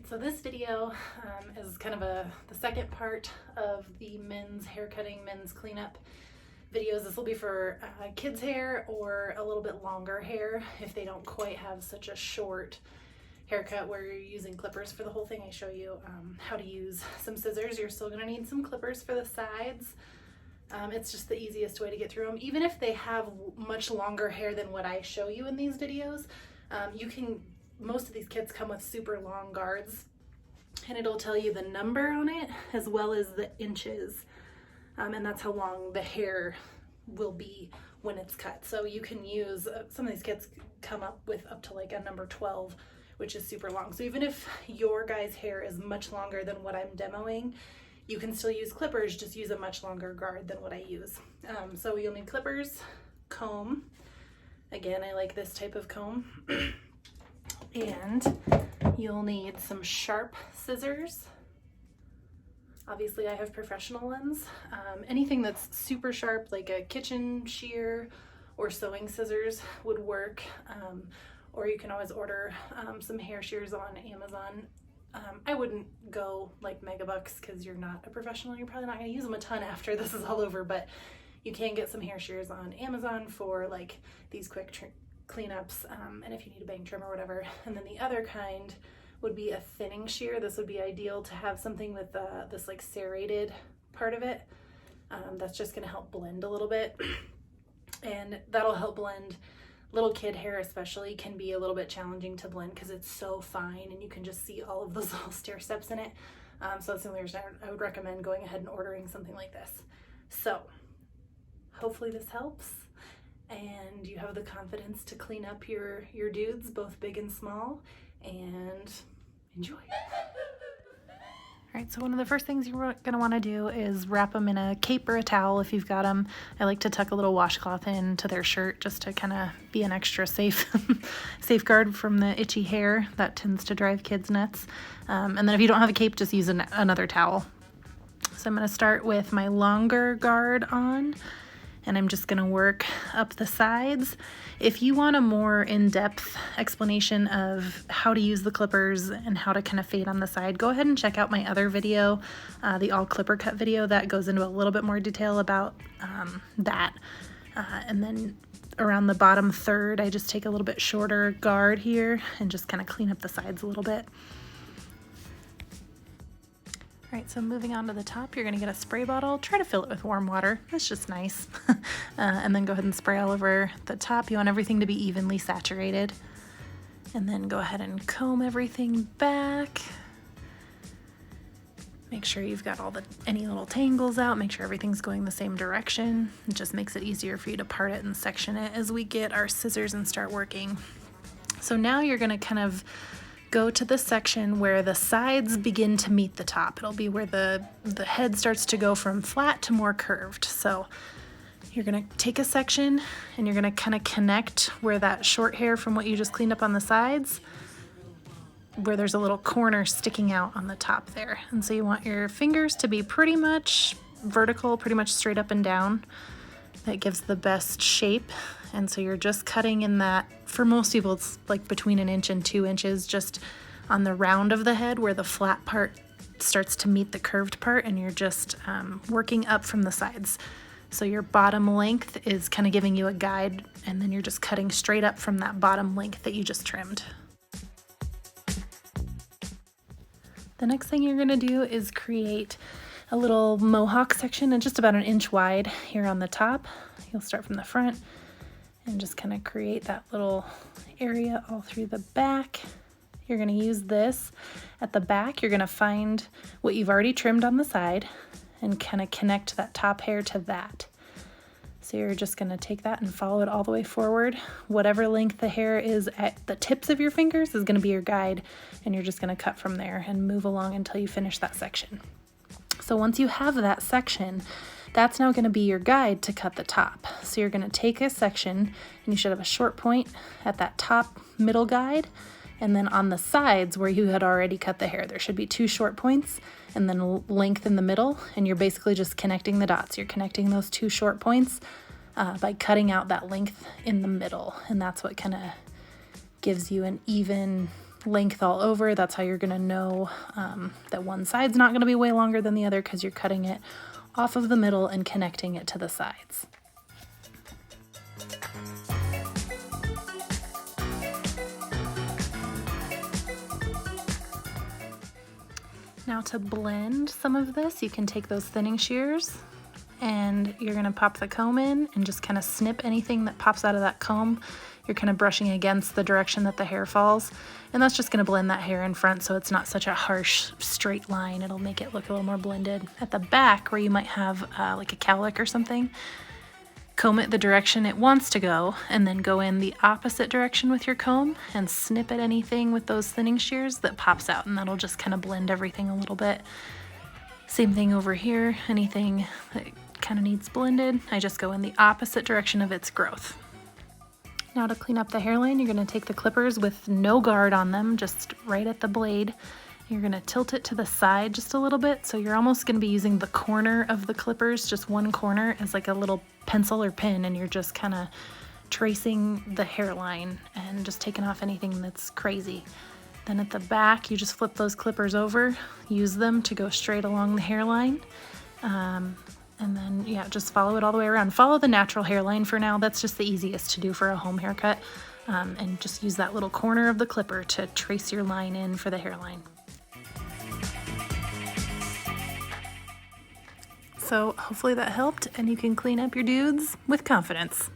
So this video is kind of the second part of the men's haircutting, men's cleanup videos. This will be for kids' hair or a little bit longer hair if they don't quite have such a short haircut where you're using clippers for the whole thing. I show you how to use some scissors. You're still going to need some clippers for the sides. It's just the easiest way to get through them. Even if they have much longer hair than what I show you in these videos, most of these kits come with super long guards, and it'll tell you the number on it as well as the inches, and that's how long the hair will be when it's cut. So you can use, some of these kits come up with up to like a number 12, which is super long. So even if your guy's hair is much longer than what I'm demoing, you can still use clippers, just use a much longer guard than what I use. So you'll need clippers, comb. Again, I like this type of comb. And you'll need some sharp scissors. Obviously I have professional ones. Anything that's super sharp, like a kitchen shear or sewing scissors would work. Or you can always order some hair shears on Amazon. I wouldn't go like megabucks because you're not a professional. You're probably not going to use them a ton after this is all over, but you can get some hair shears on Amazon for like these quick cleanups, and if you need a bang trim or whatever. And then the other kind would be a thinning shear. This would be ideal to have something with this like serrated part of it. That's just going to help blend a little bit, and that'll help blend. Little kid hair especially can be a little bit challenging to blend because it's so fine and you can just see all of those little stair steps in it. So that's the only reason I would recommend going ahead and ordering something like this. So hopefully this helps and you have the confidence to clean up your dudes, both big and small, and enjoy. All right, so one of the first things you're gonna wanna do is wrap them in a cape or a towel if you've got them. I like to tuck a little washcloth into their shirt just to kind of be an extra safeguard from the itchy hair that tends to drive kids nuts. And then if you don't have a cape, just use another towel. So I'm gonna start with my longer guard on, and I'm just gonna work up the sides. If you want a more in-depth explanation of how to use the clippers and how to kind of fade on the side, go ahead and check out my other video, the all clipper cut video that goes into a little bit more detail about that. And then around the bottom third, I just take a little bit shorter guard here and just kind of clean up the sides a little bit. All right, so moving on to the top, you're gonna get a spray bottle. Try to fill it with warm water. That's just nice. And then go ahead and spray all over the top. You want everything to be evenly saturated. And then go ahead and comb everything back. Make sure you've got any little tangles out. Make sure everything's going the same direction. It just makes it easier for you to part it and section it as we get our scissors and start working. So now you're gonna kind of go to the section where the sides begin to meet the top. It'll be where the head starts to go from flat to more curved. So you're gonna take a section and you're gonna kind of connect where that short hair from what you just cleaned up on the sides, where there's a little corner sticking out on the top there. And so you want your fingers to be pretty much vertical, pretty much straight up and down. That gives the best shape. And so you're just cutting in that, for most people it's like between 1 inch and 2 inches, just on the round of the head where the flat part starts to meet the curved part, and you're just working up from the sides. So your bottom length is kind of giving you a guide, and then you're just cutting straight up from that bottom length that you just trimmed. The next thing you're gonna do is create a little mohawk section, and just about 1 inch wide here on the top. You'll start from the front and just kind of create that little area all through the back. You're gonna use this. At the back, you're gonna find what you've already trimmed on the side and kind of connect that top hair to that. So you're just gonna take that and follow it all the way forward. Whatever length the hair is at the tips of your fingers is gonna be your guide, and you're just gonna cut from there and move along until you finish that section. So once you have that section, that's now going to be your guide to cut the top. So you're going to take a section, and you should have a short point at that top middle guide, and then on the sides where you had already cut the hair, there should be 2 short points and then length in the middle, and you're basically just connecting the dots. You're connecting those 2 short points by cutting out that length in the middle, and that's what kind of gives you an even length all over. That's how you're gonna know that one side's not gonna be way longer than the other, because you're cutting it off of the middle and connecting it to the sides. Now to blend some of this, you can take those thinning shears and you're gonna pop the comb in and just kind of snip anything that pops out of that comb. You're kind of brushing against the direction that the hair falls, and that's just gonna blend that hair in front so it's not such a harsh straight line. It'll make it look a little more blended. At the back, where you might have like a cowlick or something, comb it the direction it wants to go, and then go in the opposite direction with your comb and snip at anything with those thinning shears that pops out, and that'll just kind of blend everything a little bit. Same thing over here, anything that kind of needs blended, I just go in the opposite direction of its growth. Now to clean up the hairline, you're going to take the clippers with no guard on them, just right at the blade. You're going to tilt it to the side just a little bit, so you're almost going to be using the corner of the clippers, just one corner, as like a little pencil or pin, and you're just kind of tracing the hairline and just taking off anything that's crazy. Then at the back, you just flip those clippers over, use them to go straight along the hairline. And then, yeah, just follow it all the way around. Follow the natural hairline for now. That's just the easiest to do for a home haircut. And just use that little corner of the clipper to trace your line in for the hairline. So hopefully that helped, and you can clean up your dudes with confidence.